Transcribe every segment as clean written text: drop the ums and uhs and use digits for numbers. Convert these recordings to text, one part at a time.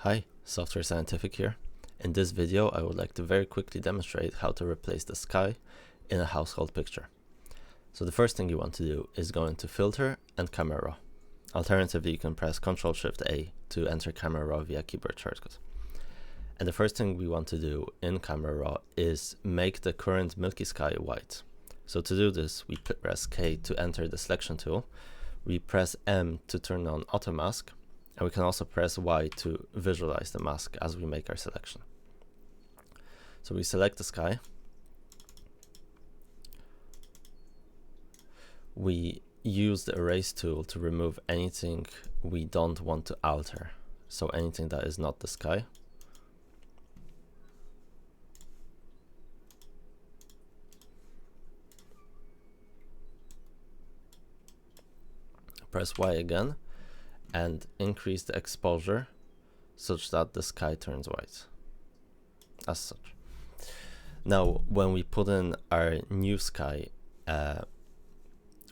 Hi, Software Scientific here. In this video, I would like to very quickly demonstrate how to replace the sky in a household picture. So the first thing you want to do is go into Filter and Camera Raw. Alternatively, you can press Ctrl-Shift-A to enter Camera Raw via keyboard shortcut. And the first thing we want to do in Camera Raw is make the current milky sky white. So to do this, we press K to enter the selection tool. We press M to turn on Auto Mask. And we can also press Y to visualize the mask as we make our selection. So we select the sky. We use the erase tool to remove anything we don't want to alter. So anything that is not the sky. Press Y again and increase the exposure such that the sky turns white, as such. Now, when we put in our new sky,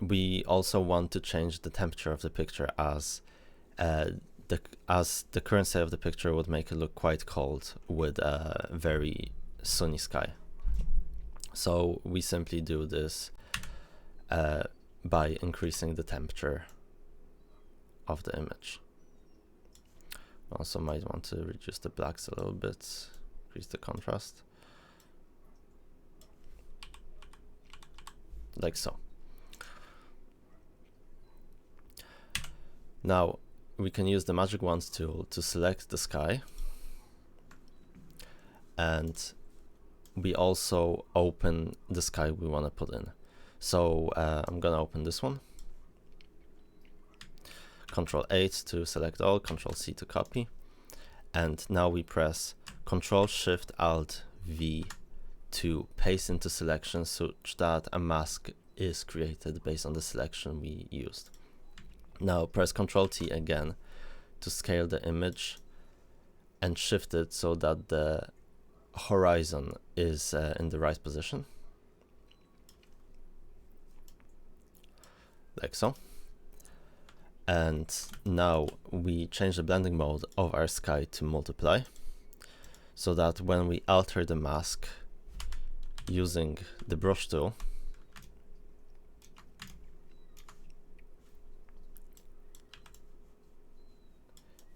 we also want to change the temperature of the picture as the current state of the picture would make it look quite cold with a very sunny sky. So we simply do this by increasing the temperature of the image. Also might want to reduce the blacks a little bit, increase the contrast, like so. Now we can use the Magic Wand tool to select the sky, and we also open the sky we want to put in. So I'm gonna open this one. Ctrl-8 to select all, Ctrl-C to copy, and now we press Ctrl-Shift-Alt-V to paste into selection such that a mask is created based on the selection we used. Now press Ctrl-T again to scale the image and shift it so that the horizon is in the right position, like so. And now we change the blending mode of our sky to multiply, so that when we alter the mask using the brush tool,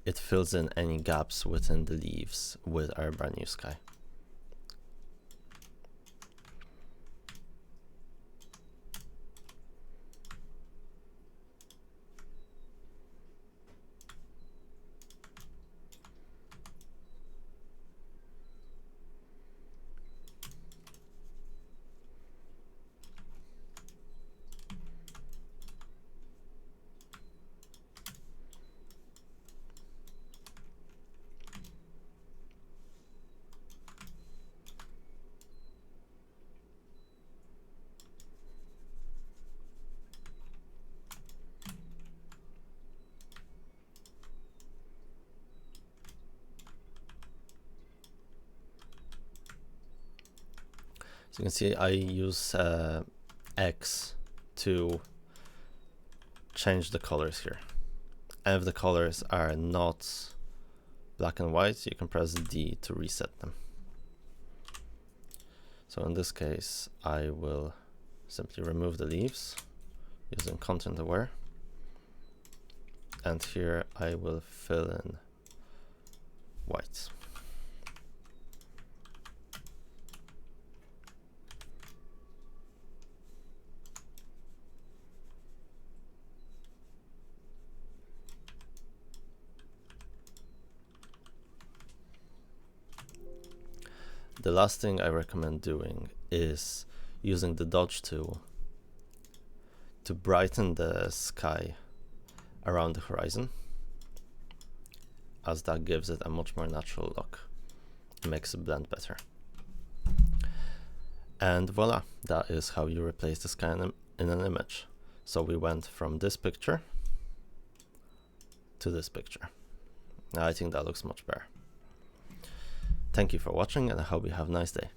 it fills in any gaps within the leaves with our brand new sky. So you can see I use X to change the colors here. And if the colors are not black and white, you can press D to reset them. So in this case, I will simply remove the leaves using Content Aware. And here I will fill in white. The last thing I recommend doing is using the dodge tool to brighten the sky around the horizon, as that gives it a much more natural look. It makes it blend better. And voila, that is how you replace the sky in an image. So we went from this picture to this picture. Now I think that looks much better. Thank you for watching, and I hope you have a nice day.